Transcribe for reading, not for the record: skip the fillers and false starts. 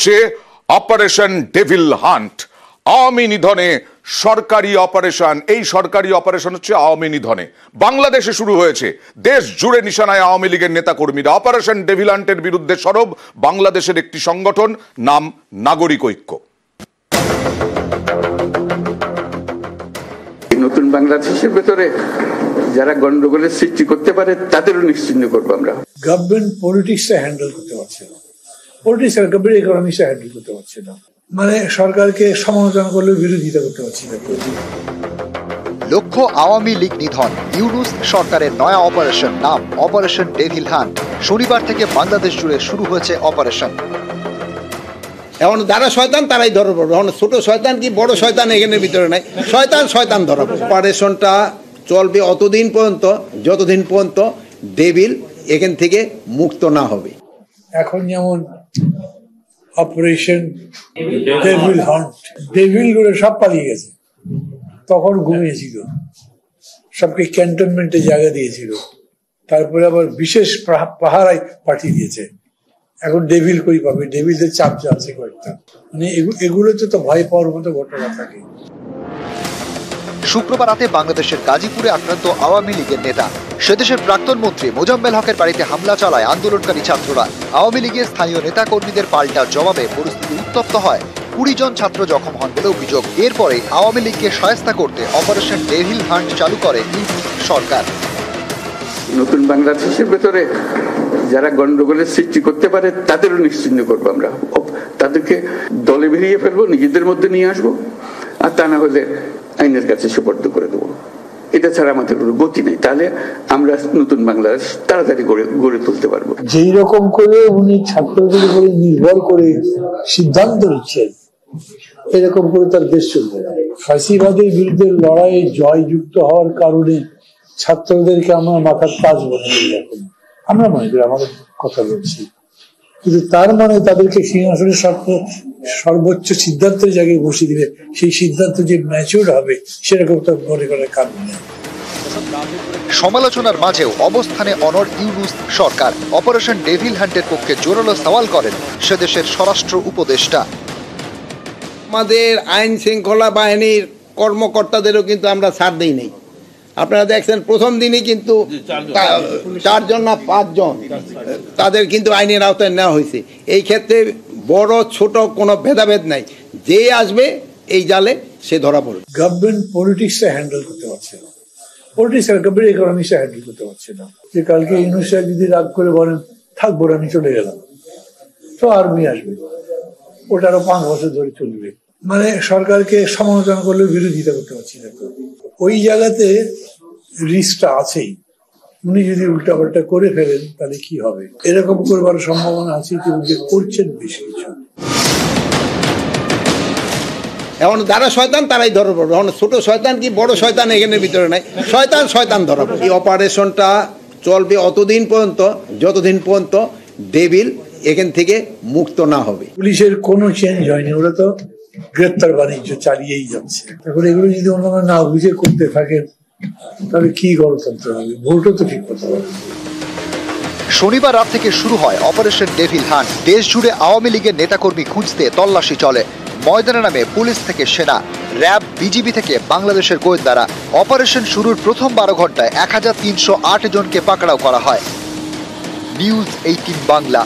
হচ্ছে operation devil hunt. Awami নিধনে সরকারি operation. এই সরকারি অপারেশন হচ্ছে আওয়ামী নিধনে বাংলাদেশে শুরু হয়েছে। দেশ জুড়ে নিশানায় আওয়ামী লীগের নেতাকর্মীরা। অপারেশন ডেভিল হান্টের বিরুদ্ধে সরব বাংলাদেশের একটি সংগঠন, নাম নাগরিক ঐক্য। নতুন বাংলাদেশের ভেতরে যারা গন্ডগোলের সৃষ্টি করতে পারে তাদেরও নিশ্চিহ্ন করবো আমরা। গভর্নমেন্ট পলিটিক্সটা হ্যান্ডেল করতে পারছে না, পলিটিক্স আর গভর্নমেন্ট ইকোনমিক্সটা হ্যান্ডেল করতে পারছে না। মানে সরকারকে সমালোচনা করলে বিরোধিতা করতে পারছি না। লক্ষ্য আওয়ামী লীগ নিধন। ইউনূস সরকারের নয়া অপারেশন, নাম অপারেশন ডেভিল হান্ট। শনিবার থেকে বাংলাদেশ জুড়ে শুরু হয়েছে অপারেশন। এখন যারা শয়তান তারাই ধরা পড়বে। এখন ছোট শয়তান কি বড় শয়তান এখানের ভিতরে নাই, শয়তান ধরা পড়বে। অপারেশনটা চলবে অতদিন পর্যন্ত যতদিন পর্যন্ত ডেভিল এখান থেকে মুক্ত না হবে। এখন যেমন অপারেশন ডেভিল হান্ট, ডেভিল গুলো সব পালিয়ে গেছে, তখন ঘুমিয়েছিল, সবকে ক্যান্টনমেন্টে জায়গা দিয়েছিল, তারপরে আবার বিশেষ পাহারায় পাঠিয়ে দিয়েছে। এখন ডেভিল কই পাবে? ডেভিলদের চাপ আছে কয়েকটা, মানে এগুলোতে তো ভয় পাওয়ার মতো ঘটনা থাকে। শুক্রবার রাতে বাংলাদেশের গাজীপুরে আক্রান্ত আওয়ামী লীগের নেতা। সেদেশের প্রাক্তন মন্ত্রী মোজাম্মেল হকের বাড়িতে হামলা চালায় আন্দোলনকারী ছাত্ররা। আওয়ামী লীগের স্থানীয় নেতা কর্মীদের পাল্টা জবাবে পরিস্থিতি উত্তপ্ত হয়। 20 জন ছাত্র জখম হন বলে অভিযোগ। এরপরে আওয়ামী লীগকে সহায়তা করতে অপারেশন ডেভিল হান্ট চালু করে সরকার। নতুন বাংলাদেশের ভেতরে যারা গন্ডগোলের সৃষ্টি করতে পারে তাদেরও নিশ্চিহ্ন করবো আমরা। তাদেরকে দলে বেরিয়ে ফেলবো, নিজেদের মধ্যে নিয়ে আসবো, আর তা না হলে আইনের কাছে সুপর্দ করে দেবো। এটা ছাড়া আমাদের কোনো গতি নেই। তাহলে আমরা নতুন বাংলাদেশ তাড়াতাড়ি গড়ে তুলতে পারবো। যেই রকম করে উনি ছাত্রদের উপরে নির্ভর করে সিদ্ধান্ত নিচ্ছেন, এরকম করে তার দেশ চলবে না। ফাঁসিবাদের বিরুদ্ধে লড়াইয়ে জয়যুক্ত হওয়ার কারণে ছাত্রদেরকে আমরা মাথার তাজ বানিয়ে দিই। এখন আমরা মনে করি আমাদের কথা বলছি, কিন্তু তার মানে তাদেরকে সিংহাসনের সর্বোচ্চ সিদ্ধান্তের জায়গায় বসিয়ে দিলে সেই সিদ্ধান্ত যে ম্যাচিউর হবে সেরকম তার মনে করার কারণ নেই। সমালোচনার মাঝেও অবস্থানে অনড় ইউনূস সরকার। অপারেশন ডেভিল হান্টের পক্ষে জোরালো সওয়াল করেন সেদেশের স্বরাষ্ট্র উপদেষ্টা। আমাদের আইন শৃঙ্খলা বাহিনীর কর্মকর্তাদেরও কিন্তু আমরা ছাড় দিই নাই। আপনারা দেখছেন প্রথম দিনই কিন্তু 4 জন না 5 জন তাদের কিন্তু আইনের আওতায় নেওয়া হয়েছে। এই ক্ষেত্রে বড় ছোট কোনো ভেদাভেদ নাই, যে আসবে এই জালে সে ধরা পড়বে। গভর্নমেন্ট পলিটিক্সটা হ্যান্ডেল করতে পারছে না, পলিটিক্স আর গভর্নমেন্ট ইকোনমিক্সটা হ্যান্ডেল করতে পারছে না। যে কালকে ইউনূস সাহেব যদি রাগ করে বলেন থাকবো না, আমি চলে গেলাম, তো আর্মি আসবে, ওটা আরো 5 বছর ধরে চলবে। মানে সরকারকে সমালোচনা করলে বিরোধিতা করতে পারছি না। ওই জায়গাতে রিস্কটা আছেই। উনি যদি উল্টাপাল্টা করে ফেলেন তাহলে কি হবে? এরকম করবার সম্ভাবনা আছে, ইতিমধ্যে করছেন বেশ কিছু। এখন যারা শয়তান তারাই ধরা পড়বে। এখন ছোট শয়তান কি বড় শয়তান এখানের ভিতরে নাই, শয়তান ধরা পড়বে। এই অপারেশনটা চলবে অতদিন পর্যন্ত যতদিন পর্যন্ত ডেভিল এখান থেকে মুক্ত না হবে। পুলিশের কোনো চেঞ্জ হয়নি, ওরা তো গ্রেপ্তার বাণিজ্য চালিয়েই যাচ্ছে। এখন এগুলো যদি অন্যান্য না বুঝে করতে থাকেন তাহলে কি গণতন্ত্র হবে? ভোটও তো ঠিক করতে পারবে। শনিবার রাত থেকে শুরু হয় অপারেশন ডেভিল হান্ট। দেশ জুড়ে আওয়ামী লীগের নেতাকর্মী খুঁজতে তল্লাশি চলে। ময়দানে নামে পুলিশ থেকে সেনা, র্যাব, বিজিবি থেকে বাংলাদেশের গোয়েন্দারা। অপারেশন শুরুর প্রথম 12 ঘন্টায় 1308 জনকে পাকড়াও করা হয়। নিউজ 18 বাংলা।